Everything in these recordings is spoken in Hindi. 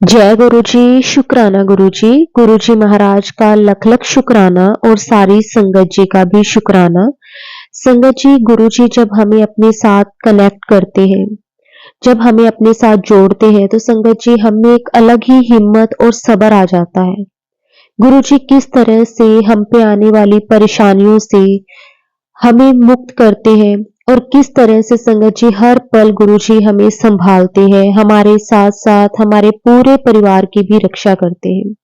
जय गुरु जी, शुक्राना गुरु जी। गुरु जी महाराज का लख लख शुक्राना और सारी संगत जी का भी शुक्राना। संगत जी, गुरु जी जब हमें अपने साथ कनेक्ट करते हैं, जब हमें अपने साथ जोड़ते हैं तो संगत जी हमें एक अलग ही हिम्मत और सब्र आ जाता है। गुरु जी किस तरह से हम पे आने वाली परेशानियों से हमें मुक्त करते हैं और किस तरह से संगत जी हर पल गुरुजी हमें संभालते हैं, हमारे साथ साथ हमारे पूरे परिवार की भी रक्षा करते हैं।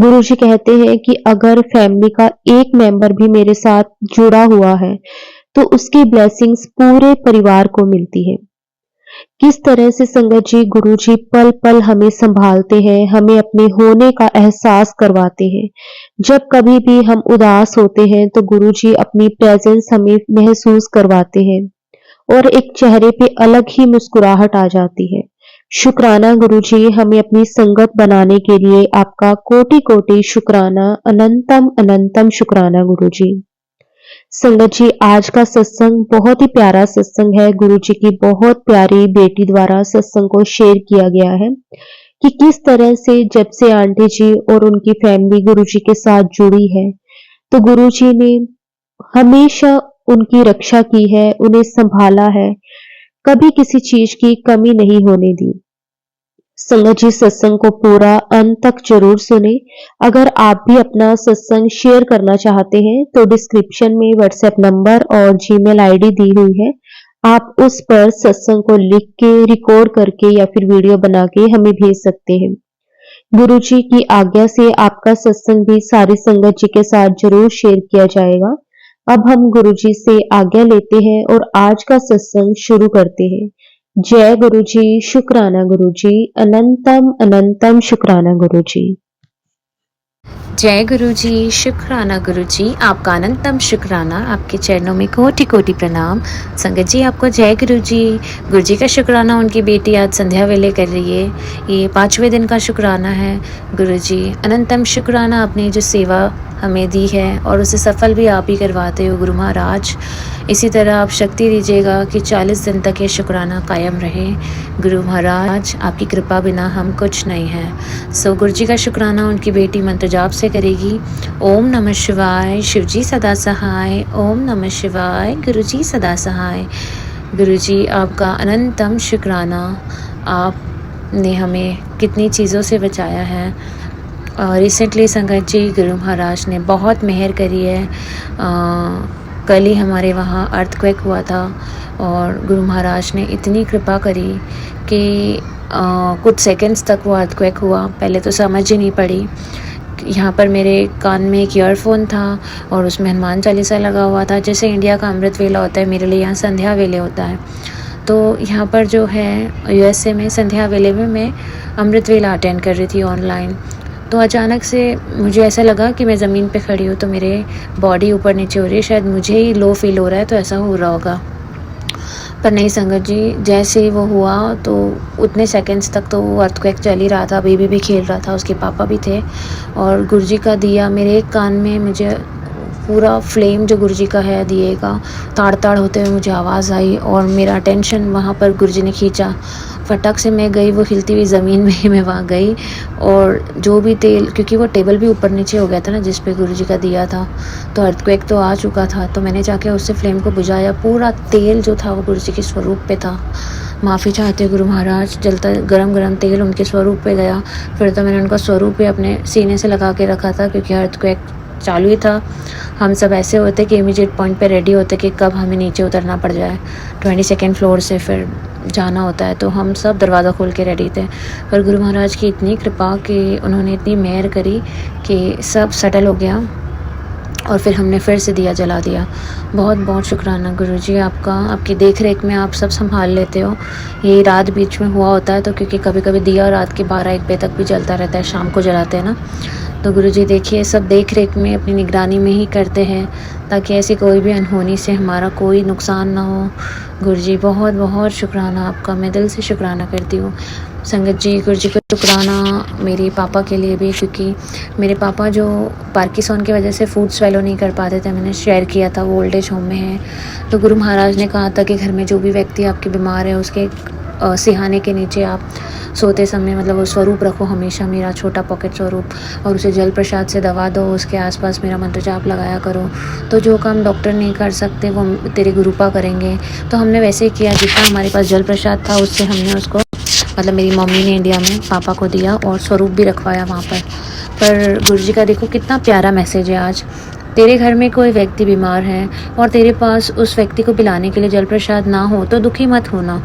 गुरुजी कहते हैं कि अगर फैमिली का एक मेंबर भी मेरे साथ जुड़ा हुआ है तो उसकी ब्लेसिंग्स पूरे परिवार को मिलती है। किस तरह से संगत जी गुरु जी पल पल हमें संभालते हैं, हमें अपने होने का एहसास करवाते हैं। जब कभी भी हम उदास होते हैं तो गुरु जी अपनी प्रेजेंस हमें महसूस करवाते हैं और एक चेहरे पे अलग ही मुस्कुराहट आ जाती है। शुक्राना गुरु जी, हमें अपनी संगत बनाने के लिए आपका कोटि कोटि शुक्राना, अनंतम अनंतम शुक्राना गुरु जी। संगत जी, आज का सत्संग बहुत ही प्यारा सत्संग है। गुरु जी की बहुत प्यारी बेटी द्वारा सत्संग को शेयर किया गया है कि किस तरह से जब से आंटी जी और उनकी फैमिली गुरु जी के साथ जुड़ी है तो गुरु जी ने हमेशा उनकी रक्षा की है, उन्हें संभाला है, कभी किसी चीज की कमी नहीं होने दी। संगत जी, सत्संग को पूरा अंत तक जरूर सुने। अगर आप भी अपना सत्संग शेयर करना चाहते हैं तो डिस्क्रिप्शन में व्हाट्सएप नंबर और जीमेल आईडी दी हुई है। आप उस पर सत्संग को लिख के, रिकॉर्ड करके या फिर वीडियो बना के हमें भेज सकते हैं। गुरु जी की आज्ञा से आपका सत्संग भी सारी संगत जी के साथ जरूर शेयर किया जाएगा। अब हम गुरु जी से आज्ञा लेते हैं और आज का सत्संग शुरू करते हैं। जय गुरु जी, शुक्राना गुरु जी, अनंतम अनंतम शुक्राना गुरु जी। जय गुरु जी, शुक्राना गुरु जी, आपका अनंतम शुक्राना, आपके चरणों में कोटि कोटि प्रणाम। संगत जी आपको जय गुरु जी का शुक्राना उनकी बेटी आज संध्या वेले कर रही है। ये 5वें दिन का शुक्राना है। गुरु जी अनंतम शुक्राना, आपने जो सेवा हमें दी है और उसे सफल भी आप ही करवाते हो गुरु महाराज। इसी तरह आप शक्ति दीजिएगा कि 40 दिन तक ये शुक्राना कायम रहे। गुरु महाराज आपकी कृपा बिना हम कुछ नहीं है। सो गुरु जी का शुक्राना उनकी बेटी मंत्र जाप से करेगी। ओम नमः शिवाय, शिव जी सदा सहाय। ओम नमः शिवाय, गुरु जी सदा सहाय। गुरु जी आपका अनंतम शुक्राना, आपने हमें कितनी चीज़ों से बचाया है। रिसेंटली संगत जी गुरु महाराज ने बहुत मेहर करी है। कल ही हमारे वहाँ अर्थक्वेक हुआ था और गुरु महाराज ने इतनी कृपा करी कि कुछ सेकंड्स तक वो अर्थक्वेक हुआ। पहले तो समझ ही नहीं पड़ी। यहाँ पर मेरे कान में एक ईयरफोन था और उसमें हनुमान चालीसा लगा हुआ था। जैसे इंडिया का अमृत वेला होता है, मेरे लिए यहाँ संध्या वेले होता है। तो यहाँ पर जो है यूएसए में संध्या वेले में मैं अमृत वेला अटेंड कर रही थी ऑनलाइन। तो अचानक से मुझे ऐसा लगा कि मैं ज़मीन पे खड़ी हूँ तो मेरे बॉडी ऊपर नीचे हो रही है, शायद मुझे ही लो फील हो रहा है, तो ऐसा हो रहा होगा। पर नहीं संगत जी, जैसे ही वो हुआ तो उतने सेकंड्स तक तो वो अर्थक्वेक चल ही रहा था। बेबी भी खेल रहा था, उसके पापा भी थे और गुरुजी का दिया मेरे एक कान में, मुझे पूरा फ्लेम जो गुरुजी का है दिए का ताड़ ताड़ होते हुए मुझे आवाज़ आई और मेरा अटेंशन वहाँ पर गुरुजी ने खींचा। फटक से मैं गई, वो हिलती हुई ज़मीन में ही मैं वहाँ गई और जो भी तेल, क्योंकि वो टेबल भी ऊपर नीचे हो गया था ना जिस पे गुरुजी का दिया था, तो अर्थक्वेक तो आ चुका था। तो मैंने जाके उससे फ्लेम को बुझाया। पूरा तेल जो था वो गुरुजी के स्वरूप पे था। माफ़ी चाहते गुरु महाराज, जलता गरम गरम तेल उनके स्वरूप पे गया। फिर तो मैंने उनका स्वरूप पे अपने सीने से लगा के रखा था क्योंकि अर्थक्वेक चालू ही था। हम सब ऐसे होते कि इमीडिएट पॉइंट पे रेडी होते कि कब हमें नीचे उतरना पड़ जाए। 22nd फ्लोर से फिर जाना होता है, तो हम सब दरवाज़ा खोल के रेडी थे। पर गुरु महाराज की इतनी कृपा कि उन्होंने इतनी मेहर करी कि सब सेटल हो गया और फिर हमने फिर से दिया जला दिया। बहुत बहुत शुक्राना गुरुजी आपका, आपकी देख रेख में आप सब संभाल लेते हो। ये रात बीच में हुआ होता है तो क्योंकि कभी कभी दिया रात के 12-1 बजे तक भी जलता रहता है, शाम को जलाते हैं ना। तो गुरुजी देखिए सब देख रेख में अपनी निगरानी में ही करते हैं ताकि ऐसी कोई भी अनहोनी से हमारा कोई नुकसान ना हो। गुरुजी बहुत बहुत शुक्राना आपका, मैं दिल से शुक्राना करती हूँ। संगत जी गुरुजी को शुक्राना मेरे पापा के लिए भी, क्योंकि मेरे पापा जो पार्किंसन की वजह से फूड स्वेलो नहीं कर पाते थे, मैंने शेयर किया था, वो ओल्ड एज होम में है। तो गुरु महाराज ने कहा था कि घर में जो भी व्यक्ति आपके बीमार है उसके सिहाने के नीचे आप सोते समय मतलब वो स्वरूप रखो हमेशा, मेरा छोटा पॉकेट स्वरूप, और उसे जल प्रसाद से दवा दो, उसके आसपास मेरा मंत्र जाप लगाया करो। तो जो काम डॉक्टर नहीं कर सकते वो तेरे गुरुपा करेंगे। तो हमने वैसे ही किया, जितना हमारे पास जल प्रसाद था उससे हमने उसको मतलब मेरी मम्मी ने इंडिया में पापा को दिया और स्वरूप भी रखवाया वहाँ पर गुरुजी का देखो कितना प्यारा मैसेज है आज। तेरे घर में कोई व्यक्ति बीमार है और तेरे पास उस व्यक्ति को पिलाने के लिए जल प्रसाद ना हो तो दुखी मत होना।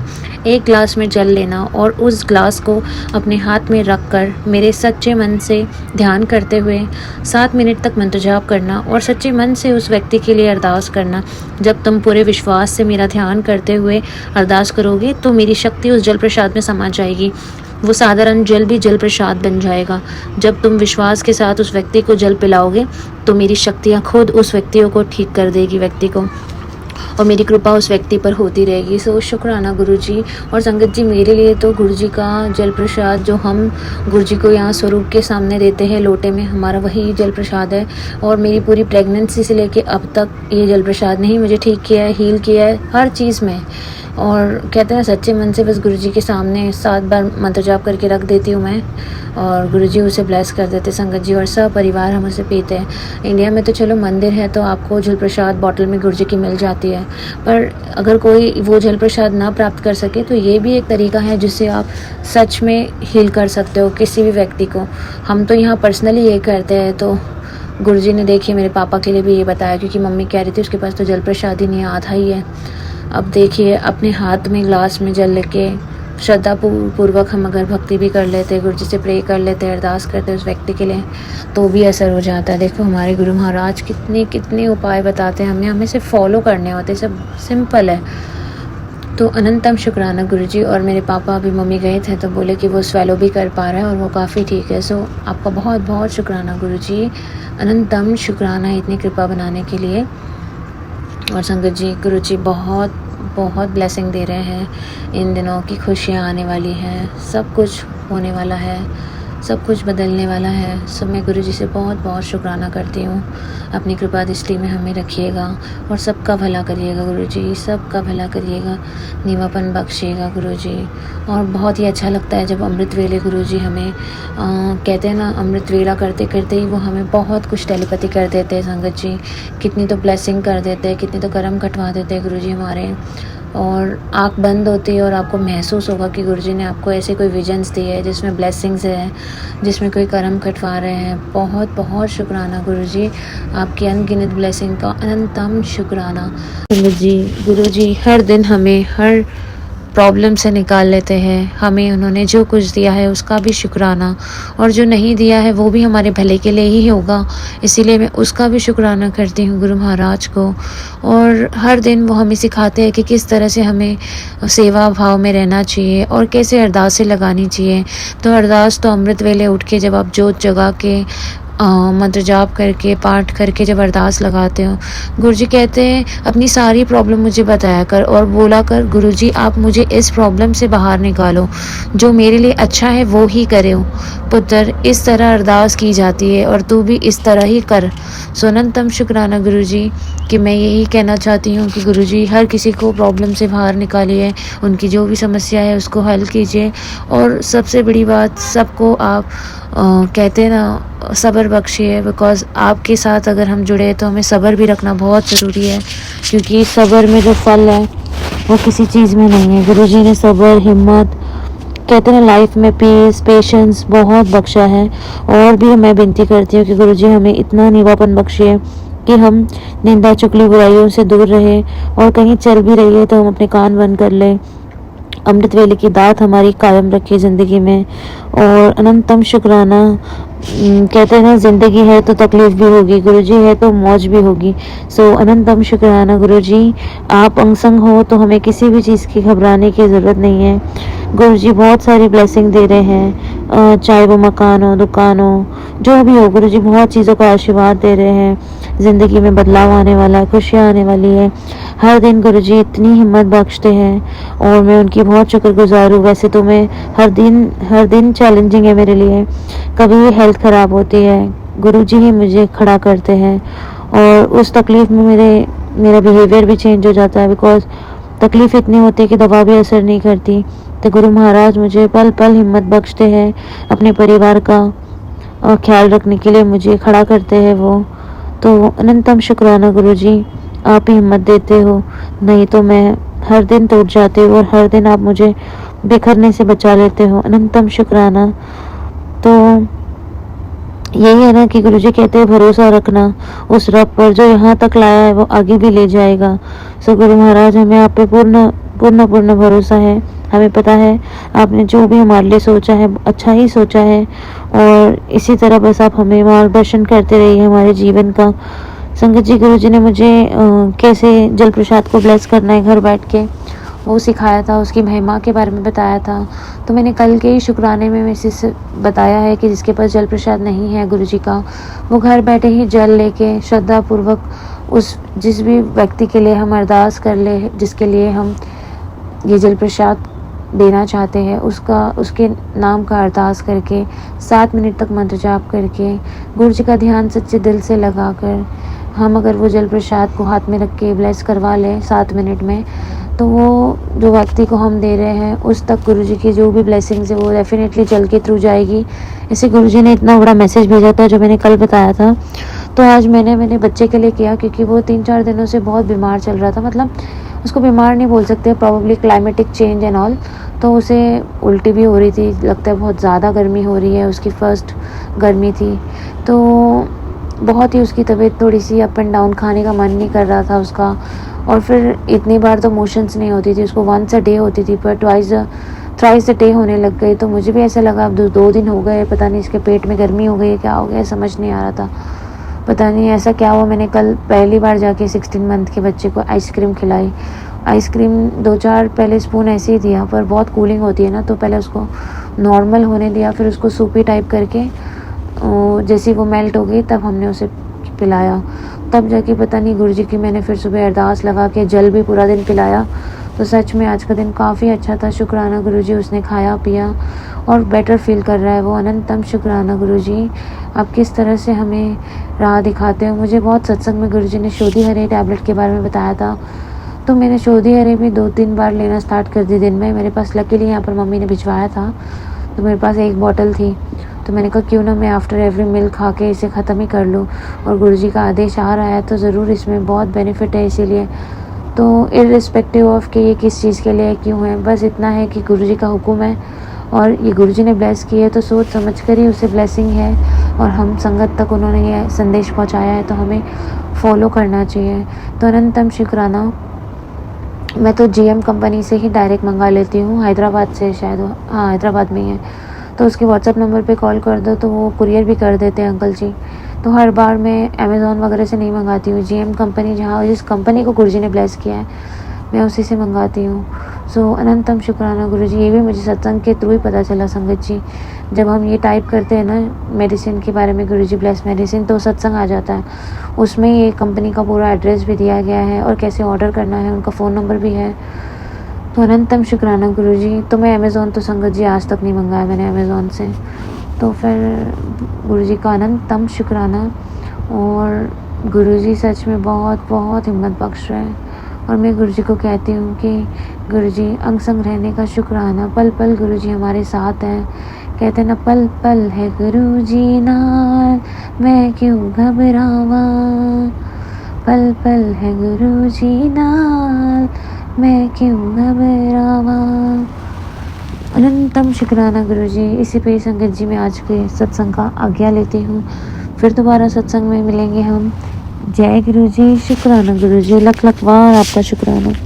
एक ग्लास में जल लेना और उस ग्लास को अपने हाथ में रख कर मेरे सच्चे मन से ध्यान करते हुए 7 मिनट तक मंत्र जाप करना और सच्चे मन से उस व्यक्ति के लिए अरदास करना। जब तुम पूरे विश्वास से मेरा ध्यान करते हुए अरदास करोगे तो मेरी शक्ति उस जल प्रसाद में समा जाएगी। वो साधारण जल भी जल प्रसाद बन जाएगा। जब तुम विश्वास के साथ उस व्यक्ति को जल पिलाओगे तो मेरी शक्तियाँ खुद उस व्यक्तियों को ठीक कर देगी व्यक्ति को, और मेरी कृपा उस व्यक्ति पर होती रहेगी। सो शुक्राना गुरुजी। और संगत जी, मेरे लिए तो गुरुजी का जल प्रसाद जो हम गुरुजी को यहाँ स्वरूप के सामने देते हैं लोटे में, हमारा वही जल प्रसाद है। और मेरी पूरी प्रेगनेंसी से लेके अब तक ये जल प्रसाद ने ही मुझे ठीक किया है, हील किया है हर चीज़ में। और कहते हैं सच्चे मन से बस गुरुजी के सामने 7 बार मंत्र जाप करके रख देती हूँ मैं, और गुरुजी उसे ब्लेस कर देते संगत जी, और सब परिवार हम उसे पीते हैं। इंडिया में तो चलो मंदिर है तो आपको जल प्रसाद बॉटल में गुरुजी की मिल जाती है, पर अगर कोई वो जल प्रसाद ना प्राप्त कर सके तो ये भी एक तरीका है जिससे आप सच में हील कर सकते हो किसी भी व्यक्ति को। हम तो यहाँ पर्सनली ये करते हैं। तो गुरुजी ने देखिए मेरे पापा के लिए भी ये बताया, क्योंकि मम्मी कह रही थी उसके पास तो जल प्रसाद ही नहीं है, आधा ही है। अब देखिए अपने हाथ में ग्लास में जल लेके श्रद्धा पूर्वक हम अगर भक्ति भी कर लेते, गुरुजी से प्रे कर लेते, अरदास करते उस व्यक्ति के लिए, तो भी असर हो जाता है। देखो हमारे गुरु महाराज कितने उपाय बताते हैं हमें सिर्फ फॉलो करने होते, सब सिंपल है। तो अनंतम शुक्राना गुरुजी। और मेरे पापा अभी मम्मी गए थे तो बोले कि वो स्वेलो भी कर पा रहे हैं और वो काफ़ी ठीक है। सो आपका बहुत बहुत शुक्राना गुरुजी, अनंतम शुक्राना इतनी कृपा बनाने के लिए। और संगत जी, गुरुजी बहुत बहुत ब्लेसिंग दे रहे हैं इन दिनों की, खुशियाँ आने वाली हैं, सब कुछ होने वाला है, सब कुछ बदलने वाला है। सो मैं गुरुजी से बहुत बहुत शुक्राना करती हूँ। अपनी कृपा दृष्टि में हमें रखिएगा और सबका भला करिएगा गुरुजी, सबका भला करिएगा, नीवापन बख्शिएगा गुरुजी। और बहुत ही अच्छा लगता है जब अमृत वेले गुरुजी हमें कहते हैं ना, अमृत वेला करते करते ही वो हमें बहुत कुछ टेलीपैथी कर देते हैं संगत जी। कितनी तो ब्लेसिंग कर देते हैं, कितनी तो कर्म कटवा देते हैं गुरुजी हमारे। और आँख बंद होती है और आपको महसूस होगा कि गुरुजी ने आपको ऐसे कोई विजन्स दिए है जिसमें ब्लेसिंग्स है, जिसमें कोई कर्म कटवा रहे हैं। बहुत बहुत शुक्राना गुरुजी, आपकी अनगिनत ब्लेसिंग का अनंतम शुक्राना। गुरुजी हर दिन हमें हर प्रॉब्लम से निकाल लेते हैं, हमें उन्होंने जो कुछ दिया है उसका भी शुक्राना, और जो नहीं दिया है वो भी हमारे भले के लिए ही होगा, इसीलिए मैं उसका भी शुक्राना करती हूँ गुरु महाराज को। और हर दिन वो हमें सिखाते हैं कि किस तरह से हमें सेवा भाव में रहना चाहिए और कैसे अरदासें लगानी चाहिए। तो अरदास तो अमृत वेले उठ के जब आप जोत जगा के मंत्र जाप करके पाठ करके जब अरदास लगाते हो, गुरुजी कहते हैं अपनी सारी प्रॉब्लम मुझे बताया कर और बोला कर गुरुजी आप मुझे इस प्रॉब्लम से बाहर निकालो, जो मेरे लिए अच्छा है वो ही करे हो पुत्र। इस तरह अरदास की जाती है और तू भी इस तरह ही कर। सोनंतम शुक्राना गुरुजी कि मैं यही कहना चाहती हूँ कि गुरुजी हर किसी को प्रॉब्लम से बाहर निकालिए, उनकी जो भी समस्या है उसको हल कीजिए, और सबसे बड़ी बात सबको आप कहते हैं ना सब्र बख्शिए, बिकॉज़ आपके साथ अगर हम जुड़े तो हमें सब्र भी रखना बहुत ज़रूरी है, क्योंकि सब्र में जो फल है वो किसी चीज़ में नहीं है। गुरुजी ने सब्र, हिम्मत, कहते हैं लाइफ में पीस, पेशेंस बहुत बख्शा है। और भी मैं विनती करती हूँ कि गुरुजी हमें इतना नीवापन बख्शिए कि हम निंदा चुगली बुराइयों से दूर रहे, और कहीं चल भी रही है तो हम अपने कान बंद कर लें। अमृत वेले की दात हमारी कायम रखिए ज़िंदगी में। और अनंतम शुक्राना, कहते हैं ना ज़िंदगी है तो तकलीफ़ भी होगी, गुरुजी है तो मौज भी होगी। सो अनंतम शुक्राना गुरुजी, आप अंग संग हो तो हमें किसी भी चीज़ की घबराने की ज़रूरत नहीं है। गुरुजी बहुत सारी ब्लेसिंग दे रहे हैं, चाहे वो मकान हो, दुकान हो, जो भी हो, गुरुजी बहुत चीज़ों का आशीर्वाद दे रहे हैं। ज़िंदगी में बदलाव आने वाला है, खुशियाँ आने वाली है। हर दिन गुरुजी इतनी हिम्मत बख्शते हैं और मैं उनकी बहुत शुक्रगुजार हूँ। वैसे तो मैं हर दिन चैलेंजिंग है मेरे लिए, कभी भी हेल्थ ख़राब होती है, गुरुजी ही मुझे खड़ा करते हैं, और उस तकलीफ़ में मेरा बिहेवियर भी चेंज हो जाता है, बिकॉज़ तकलीफ़ इतनी होती है कि दवा भी असर नहीं करती। तो गुरु महाराज मुझे पल पल हिम्मत बख्शते हैं, अपने परिवार का ख्याल रखने के लिए मुझे खड़ा करते हैं वो। तो अनंतम शुक्राना गुरुजी, आप ही हिम्मत देते हो, नहीं तो मैं हर दिन टूट जाती हूँ और हर दिन आप मुझे बिखरने से बचा लेते हो। अनंतम शुक्राना। तो यही है ना कि गुरुजी कहते हैं भरोसा रखना उस रब पर जो यहाँ तक लाया है वो आगे भी ले जाएगा। सो गुरु महाराज, हमें आप पे पूर्ण पूर्ण पूर्ण भरोसा है। हमें पता है आपने जो भी हमारे लिए सोचा है अच्छा ही सोचा है, और इसी तरह बस आप हमें मार्गदर्शन करते रहिए हमारे जीवन का। संगत जी, गुरुजी ने मुझे कैसे जल प्रसाद को ब्लेस करना है घर बैठ के वो सिखाया था, उसकी महिमा के बारे में बताया था। तो मैंने कल के ही शुक्राने में मैसेज बताया है कि जिसके पास जल प्रसाद नहीं है गुरुजी का, वो घर बैठे ही जल लेके श्रद्धापूर्वक उस जिस भी व्यक्ति के लिए हम अरदास कर ले, जिसके लिए हम ये जल प्रसाद देना चाहते हैं, उसके नाम का अरदास करके 7 मिनट तक मंत्र जाप करके गुरुजी का ध्यान सच्चे दिल से लगाकर हम अगर वो जल प्रसाद को हाथ में रख के ब्लेस करवा लें 7 मिनट में, तो वो जो व्यक्ति को हम दे रहे हैं उस तक गुरुजी की जो भी ब्लेसिंग्स है वो डेफिनेटली जल के थ्रू जाएगी। ऐसे गुरुजी ने इतना बड़ा मैसेज भेजा था जो मैंने कल बताया था। तो आज मैंने बच्चे के लिए किया, क्योंकि वो 3-4 दिनों से बहुत बीमार चल रहा था। मतलब उसको बीमार नहीं बोल सकते, probably climatic change and all. तो उसे उल्टी भी हो रही थी, लगता है बहुत ज़्यादा गर्मी हो रही है, उसकी फर्स्ट गर्मी थी। तो बहुत ही उसकी तबीयत थोड़ी सी अप एंड डाउन, खाने का मन नहीं कर रहा था उसका। और फिर इतनी बार तो मोशंस नहीं होती थी उसको, 1 अ डे होती थी, पर थ्राइस अ डे होने लग गई। तो मुझे भी ऐसा लगा अब 2 दिन हो गए, पता नहीं इसके पेट में गर्मी हो गई है, क्या हो गया समझ नहीं आ रहा था, पता नहीं ऐसा क्या हुआ। मैंने कल पहली बार जाके 16 मंथ के बच्चे को आइसक्रीम खिलाई। आइसक्रीम 2-4 पहले स्पून ऐसे ही दिया, पर बहुत कूलिंग होती है ना, तो पहले उसको नॉर्मल होने दिया, फिर उसको सूपी टाइप करके जैसे वो मेल्ट हो गई तब हमने उसे पिलाया। तब जाके पता नहीं गुरुजी की मैंने फिर सुबह अरदास लगा के जल भी पूरा दिन पिलाया। तो सच में आज का दिन काफ़ी अच्छा था। शुक्राना गुरुजी, उसने खाया पिया और बेटर फील कर रहा है वो। अनंतम शुक्राना गुरुजी, आप किस तरह से हमें राह दिखाते हो। मुझे बहुत सत्संग में गुरुजी ने शोधी हरे टैबलेट के बारे में बताया था, तो मैंने शोधी हरे भी 2-3 बार लेना स्टार्ट कर दी दिन में। मेरे पास लकीली यहाँ पर मम्मी ने भिजवाया था, तो मेरे पास 1 बॉटल थी। तो मैंने कहा क्यों ना मैं आफ्टर एवरी मील खा के इसे ख़त्म ही कर लूँ, और गुरुजी का आदेश आ रहा है तो ज़रूर इसमें बहुत बेनिफिट है। इसीलिए तो इर्रिस्पेक्टिव ऑफ कि ये किस चीज़ के लिए क्यों है, बस इतना है कि गुरुजी का हुक्म है और ये गुरुजी ने ब्लेस किया है, तो सोच समझ कर ही उसे ब्लेसिंग है। और हम संगत तक उन्होंने ये संदेश पहुँचाया है, तो हमें फॉलो करना चाहिए। तो अनंतम शुक्राना। मैं तो GM कंपनी से ही डायरेक्ट मंगा लेती हूँ, हैदराबाद से शायद, हाँ हैदराबाद में ही है। तो उसके व्हाट्सएप नंबर पे कॉल कर दो तो वो कुरियर भी कर देते हैं अंकल जी। तो हर बार मैं अमेज़ॉन वगैरह से नहीं मंगाती हूँ, GM कंपनी जहाँ जिस कंपनी को गुरुजी ने ब्लेस किया है मैं उसी से मंगाती हूँ। सो अनंतम शुक्राना गुरुजी। ये भी मुझे सत्संग के थ्रू ही पता चला संगत जी, जब हम ये टाइप करते हैं ना मेडिसिन के बारे में, गुरुजी ब्लेस मेडिसिन, तो सत्संग आ जाता है। उसमें ये कंपनी का पूरा एड्रेस भी दिया गया है और कैसे ऑर्डर करना है, उनका फ़ोन नंबर भी है। तो अनंतम शुक्राना गुरुजी। तो मैं अमेज़ॉन तो संगत जी आज तक नहीं मंगाया मैंने अमेज़ॉन से, तो फिर गुरुजी का अनंतम शुक्राना। और गुरुजी सच में बहुत बहुत हिम्मत बख्श रहे हैं। और मैं गुरुजी को कहती हूँ कि गुरुजी अंग संग रहने का शुक्राना, पल पल गुरुजी हमारे साथ हैं। कहते ना पल पल है गुरुजी नाल, मैं क्यों घबरावा, पल पल है गुरुजी नाल, मैं क्यों घबरावा। अनंतम शुक्राना गुरुजी। इसी पे संगत जी मैं आज के सत्संग का आज्ञा लेती हूँ। फिर दोबारा सत्संग में मिलेंगे हम। जय गुरुजी। शुक्राना गुरुजी, लख लख बार आपका शुक्राना।